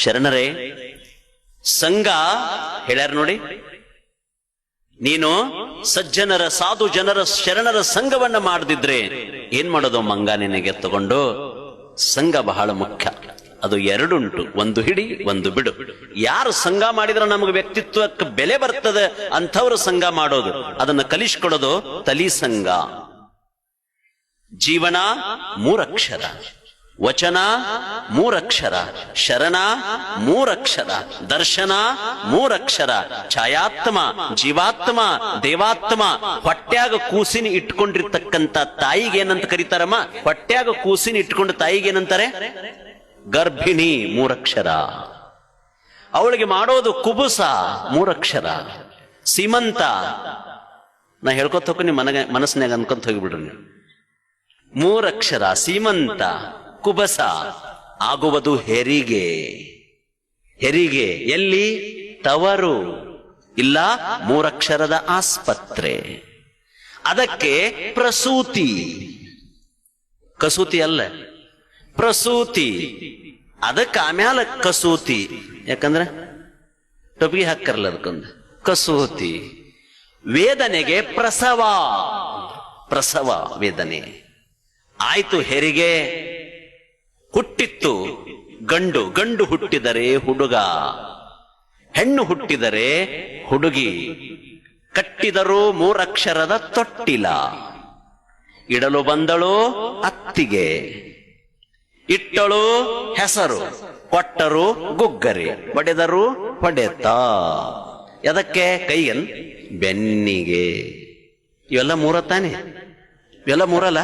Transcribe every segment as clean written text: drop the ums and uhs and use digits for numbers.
ಶರಣರೇ, ಸಂಘ ಹೇಳ್ಯಾರ ನೋಡಿ. ನೀನು ಸಜ್ಜನರ, ಸಾಧು ಜನರ, ಶರಣರ ಸಂಘವನ್ನ ಮಾಡದಿದ್ರೆ ಏನ್ ಮಾಡೋದು ಮಂಗ ನಿನಗೆ ತಗೊಂಡು? ಸಂಘ ಬಹಳ ಮುಖ್ಯ. ಅದು ಎರಡುಂಟು, ಒಂದು ಹಿಡಿ, ಒಂದು ಬಿಡು. ಯಾರು ಸಂಘ ಮಾಡಿದ್ರೆ ನಮಗೆ ವ್ಯಕ್ತಿತ್ವಕ್ಕೆ ಬೆಲೆ ಬರ್ತದೆ ಅಂಥವ್ರು ಸಂಘ ಮಾಡೋದು, ಅದನ್ನು ಕಲಿಸ್ಕೊಡೋದು ತಲಿ ಸಂಘ. ಜೀವನ ಮೂರಕ್ಷರ, ವಚನ ಮೂರಕ್ಷರ, ಶರಣ ಮೂರಕ್ಷರ, ದರ್ಶನ ಮೂರಕ್ಷರ, ಛಾಯಾತ್ಮ, ಜೀವಾತ್ಮ, ದೇವಾತ್ಮ. ಹೊಟ್ಯಾಗ ಕೂಸಿನ ಇಟ್ಕೊಂಡಿರ್ತಕ್ಕಂಥ ತಾಯಿಗೆ ಏನಂತ ಕರೀತಾರಮ್ಮ? ಹೊಟ್ಯಾಗ ಕೂಸಿನ ಇಟ್ಕೊಂಡು ತಾಯಿಗೆ ಏನಂತಾರೆ? ಗರ್ಭಿಣಿ ಮೂರಕ್ಷರ. ಅವಳಿಗೆ ಮಾಡೋದು ಕುಬುಸ ಮೂರಕ್ಷರ. ಸೀಮಂತ ನಾ ಹೇಳ್ಕೊತ ಹೋಗಿ ನಿಮ್ಮ ಮನಸ್ಸಿನಾಗ ಅನ್ಕೊಂತ ಹೋಗಿಬಿಡ್ರಿ ನೀವು. ಮೂರಕ್ಷರ ಸೀಮಂತ, ಕುಬಸ. ಆಗುವುದು ಹೆರಿಗೆ. ಹೆರಿಗೆ ಎಲ್ಲಿ? ತವರು, ಇಲ್ಲ ಮೂರಕ್ಷರದ ಆಸ್ಪತ್ರೆ. ಅದಕ್ಕೆ ಪ್ರಸೂತಿ, ಕಸೂತಿ ಅಲ್ಲ, ಪ್ರಸೂತಿ. ಅದಕ್ಕೆ ಆಮ್ಯಾಲ ಕಸೂತಿ. ಯಾಕಂದ್ರೆ ಟೊಪಿಗೆ ಹಾಕರ್ಲ ಅದಕ್ಕೊಂದು ಕಸೂತಿ. ವೇದನೆಗೆ ಪ್ರಸವ, ಪ್ರಸವ ವೇದನೆ ಆಯ್ತು. ಹೆರಿಗೆ ಹುಟ್ಟಿತ್ತು ಗಂಡು, ಗಂಡು ಹುಟ್ಟಿದರೆ ಹುಡುಗ, ಹೆಣ್ಣು ಹುಟ್ಟಿದರೆ ಹುಡುಗಿ. ಕಟ್ಟಿದರು ಮೂರಕ್ಷರದ ತೊಟ್ಟಿಲ. ಇಡಲು ಬಂದಳು ಅತ್ತಿಗೆ, ಇಟ್ಟಳು ಹೆಸರು, ಕೊಟ್ಟರು ಗುಗ್ಗರಿ, ಹೊಡೆದರು ಹೊಡೆತ. ಎದಕ್ಕೆ? ಕೈಯನ್ ಬೆನ್ನಿಗೆ. ಇವೆಲ್ಲ ಮೂರ ತಾನೆ? ಇವೆಲ್ಲ ಮೂರಲ್ಲ?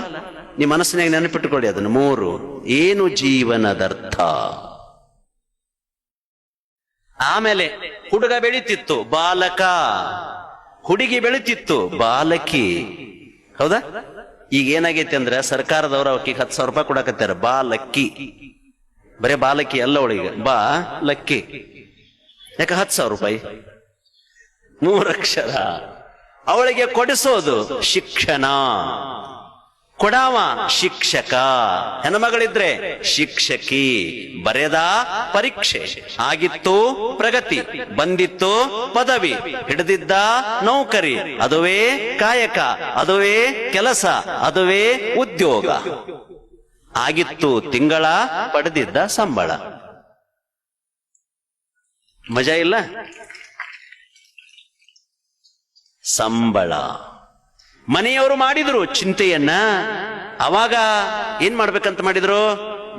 ನಿಮ್ಮ ಮನಸ್ಸಿನಾಗ ನೆನಪಿಟ್ಟುಕೊಳ್ಳಿ ಅದನ್ನು. ಮೂರು. ಏನು ಜೀವನದರ್ಥ? ಆಮೇಲೆ ಹುಡುಗ ಬೆಳೀತಿತ್ತು ಬಾಲಕ, ಹುಡುಗಿ ಬೆಳೀತಿತ್ತು ಬಾಲಕಿ. ಹೌದಾ? ಈಗ ಏನಾಗೈತಿ ಅಂದ್ರೆ ಸರ್ಕಾರದವರು ಅವಕ್ಕೆ 10,000 ರೂಪಾಯಿ ಕೊಡಕತ್ತಾರ. ಬಾಲಕ್ಕಿ, ಬರೇ ಬಾಲಕಿ ಅಲ್ಲ, ಅವಳಿಗೆ ಬಾ ಲಕ್ಕಿ. ಯಾಕೆ 10,000 ರೂಪಾಯಿ? ಮೂರಕ್ಷರ. ಅವಳಿಗೆ ಕೊಡಿಸೋದು ಶಿಕ್ಷಣ, ಕೊಡಾವ ಶಿಕ್ಷಕ. ಹೆಣ್ಮಗಳಿದ್ರೆ ಶಿಕ್ಷಕಿ. ಬರೆದ ಪರೀಕ್ಷೆ, ಆಗಿತ್ತು ಪ್ರಗತಿ, ಬಂದಿತ್ತು ಪದವಿ, ಹಿಡಿದಿದ್ದ ನೌಕರಿ, ಅದುವೇ ಕಾಯಕ, ಅದುವೇ ಕೆಲಸ, ಅದುವೇ ಉದ್ಯೋಗ. ಆಗಿತ್ತು ತಿಂಗಳ, ಪಡೆದಿದ್ದ ಸಂಬಳ. ಮಜಾ ಇಲ್ಲ? ಸಂಬಳ ಮನೆಯವರು ಮಾಡಿದ್ರು ಚಿಂತೆಯನ್ನ. ಅವಾಗ ಏನ್ ಮಾಡ್ಬೇಕಂತ ಮಾಡಿದ್ರು?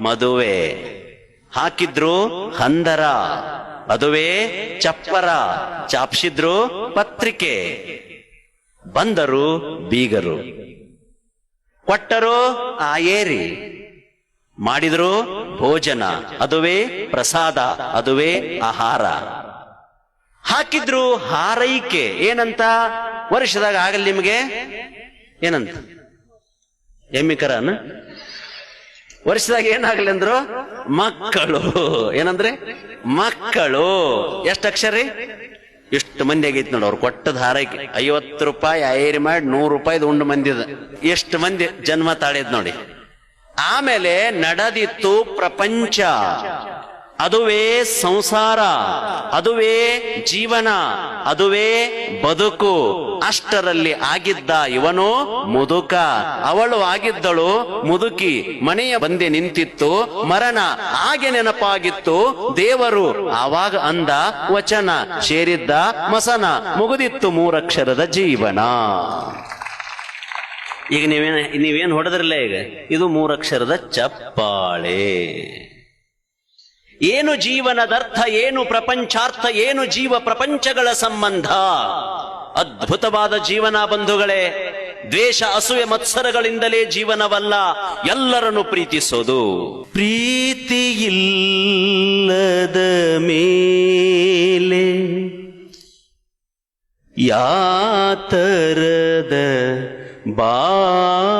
ಮದುವೆ ಹಾಕಿದ್ರು ಹಂದರ, ಅದುವೇ ಚಪ್ಪರ, ಚಾಪ್ಸಿದ್ರು ಪತ್ರಿಕೆ. ಬಂದರು ಬೀಗರು, ಕೊಟ್ಟರು ಆಯೇರಿ, ಮಾಡಿದ್ರು ಭೋಜನ, ಅದುವೇ ಪ್ರಸಾದ, ಅದುವೇ ಆಹಾರ. ಹಾಕಿದ್ರು ಹಾರೈಕೆ. ಏನಂತ? ವರ್ಷದಾಗ ಆಗಲಿ ನಿಮಗೆ ಏನಂತ? ಎಮ್ಮಿಕರನ ವರ್ಷದಾಗ ಏನಾಗಲಿ ಅಂದ್ರು? ಮಕ್ಕಳು. ಏನಂದ್ರೆ? ಮಕ್ಕಳು. ಎಷ್ಟು ಅಕ್ಷರ? ಎಷ್ಟು ಮಂದಿ ಆಗೈತಿ ನೋಡಿ ಅವ್ರು ಕೊಟ್ಟದ ಹಾರೈಕೆ. 50 ರೂಪಾಯಿ ಆಯೇರಿ ಮಾಡಿ 100 ರೂಪಾಯಿದು ಉಂಡು ಮಂದಿದ. ಎಷ್ಟು ಮಂದಿ ಜನ್ಮ ತಾಳಿದ್ ನೋಡಿ. ಆಮೇಲೆ ನಡೆದಿತ್ತು ಪ್ರಪಂಚ, ಅದುವೇ ಸಂಸಾರ, ಅದುವೇ ಜೀವನ, ಅದುವೇ ಬದುಕು. ಅಷ್ಟರಲ್ಲಿ ಆಗಿದ್ದ ಇವನು ಮುದುಕ, ಅವಳು ಆಗಿದ್ದಳು ಮುದುಕಿ. ಮನೆಯ ಬಂದೆ ನಿಂತಿತ್ತು ಮರಣ, ಹಾಗೆ ನೆನಪಾಗಿತ್ತು ದೇವರು. ಆವಾಗ ಅಂದ ವಚನ, ಸೇರಿದ್ದ ಮಸನ, ಮುಗಿದಿತ್ತು ಮೂರಕ್ಷರದ ಜೀವನ. ಈಗ ನೀವೇನ್ ಹೊಡೆದ್ರಲ್ಲ, ಈಗ ಇದು ಮೂರಕ್ಷರದ ಚಪ್ಪಾಳೆ. ಏನು ಜೀವನದರ್ಥ, ಏನು ಪ್ರಪಂಚಾರ್ಥ, ಏನು ಜೀವ ಪ್ರಪಂಚಗಳ ಸಂಬಂಧ? ಅದ್ಭುತವಾದ ಜೀವನ ಬಂಧುಗಳೇ. ದ್ವೇಷ, ಅಸೂಯೆ, ಮತ್ಸರಗಳಿಂದಲೇ ಜೀವನವಲ್ಲ, ಎಲ್ಲರನ್ನು ಪ್ರೀತಿಸೋದು. ಪ್ರೀತಿಯಿಲ್ಲದ ಮೇಲೆ ಯಾತರದ ಬಾಳುವೆಯು,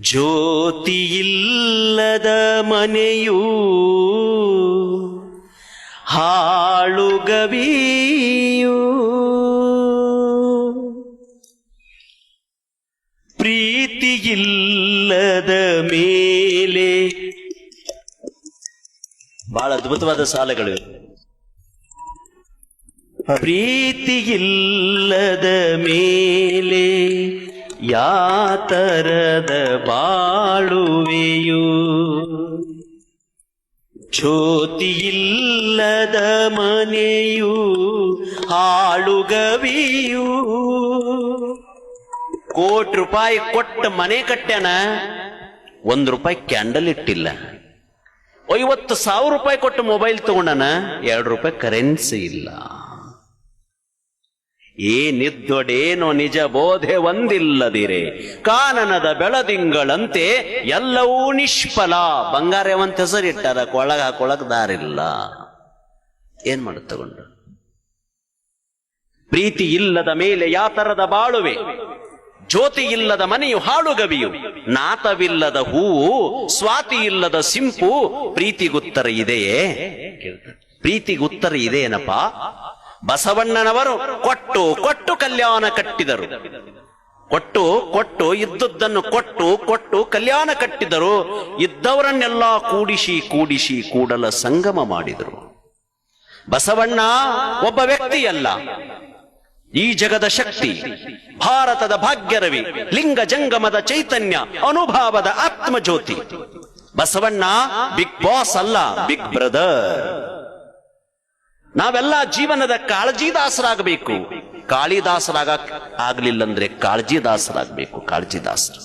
ಜ್ಯೋತಿಯಿಲ್ಲದ ಮನೆಯೂ ಹಾಳುಗವಿಯೂ, ಪ್ರೀತಿಯಿಲ್ಲದ ಇಲ್ಲದ ಮೇಲೆ. ಬಹಳ ಅದ್ಭುತವಾದ ಸಾಲಗಳು. ಪ್ರೀತಿ ಇಲ್ಲದ ಮೇಲೆ ಯಾತರದ ಬಾಳುವೆಯು, ಜ್ಯೋತಿ ಇಲ್ಲದ ಮನೆಯು ಹಾಳುಗವಿಯು. ಕೋಟಿ ರೂಪಾಯಿ ಕೊಟ್ಟ ಮನೆ ಕಟ್ಟ್ಯಾನ, ₹1 ಕ್ಯಾಂಡಲ್ ಇಟ್ಟಿಲ್ಲ. 50,000 ರೂಪಾಯಿ ಕೊಟ್ಟು ಮೊಬೈಲ್ ತಗೊಂಡನ, ₹2 ಕರೆನ್ಸಿ ಇಲ್ಲ. ಏನಿದ್ದೊಡೇನೋ ನಿಜ ಬೋಧೆ ಒಂದಿಲ್ಲದಿರೆ, ಕಾನನದ ಬೆಳದಿಂಗಳಂತೆ ಎಲ್ಲವೂ ನಿಷ್ಫಲ. ಬಂಗಾರವಂತ ಹೆಸರಿಟ್ಟಾರ, ಕೊಳಗ ಹಾಕೊಳಕ್ ದಾರಿಲ್ಲ. ಏನ್ ಮಾಡುತ್ತ ತಗೊಂಡು? ಪ್ರೀತಿ ಇಲ್ಲದ ಮೇಲೆ ಯಾತರದ ಬಾಳುವೆ, ಜ್ಯೋತಿ ಇಲ್ಲದ ಮನೆಯು ಹಾಳುಗವಿಯು. ನಾತವಿಲ್ಲದ ಹೂವು, ಸ್ವಾತಿ ಇಲ್ಲದ ಸಿಂಪು. ಪ್ರೀತಿಗುತ್ತರ ಇದೆಯೇ? ಪ್ರೀತಿಗುತ್ತರ ಇದೆಯೇನಪ್ಪ? ಬಸವಣ್ಣನವರು ಕೊಟ್ಟು ಕೊಟ್ಟು ಕಲ್ಯಾಣ ಕಟ್ಟಿದರು. ಕೊಟ್ಟು ಕೊಟ್ಟು ಇದ್ದದ್ದನ್ನು ಕೊಟ್ಟು ಕೊಟ್ಟು ಕಲ್ಯಾಣ ಕಟ್ಟಿದರು. ಇದ್ದವರನ್ನೆಲ್ಲ ಕೂಡಿಸಿ ಕೂಡಿಸಿ ಕೂಡಲ ಸಂಗಮ ಮಾಡಿದರು. ಬಸವಣ್ಣ ಒಬ್ಬ ವ್ಯಕ್ತಿಯಲ್ಲ, ಈ ಜಗದ ಶಕ್ತಿ, ಭಾರತದ ಭಾಗ್ಯರವಿ, ಲಿಂಗ ಜಂಗಮದ ಚೈತನ್ಯ, ಅನುಭಾವದ ಆತ್ಮಜ್ಯೋತಿ. ಬಸವಣ್ಣ ಬಿಗ್ ಬಾಸ್ ಅಲ್ಲ, ಬಿಗ್ ಬ್ರದರ್. ನಾವೆಲ್ಲ ಜೀವನದ ಕಾಳಜಿದಾಸರಾಗಬೇಕು. ಕಾಳಿದಾಸರಾಗ ಆಗ್ಲಿಲ್ಲಂದ್ರೆ ಕಾಳಜಿದಾಸರಾಗಬೇಕು. ಕಾಳಜಿದಾಸರು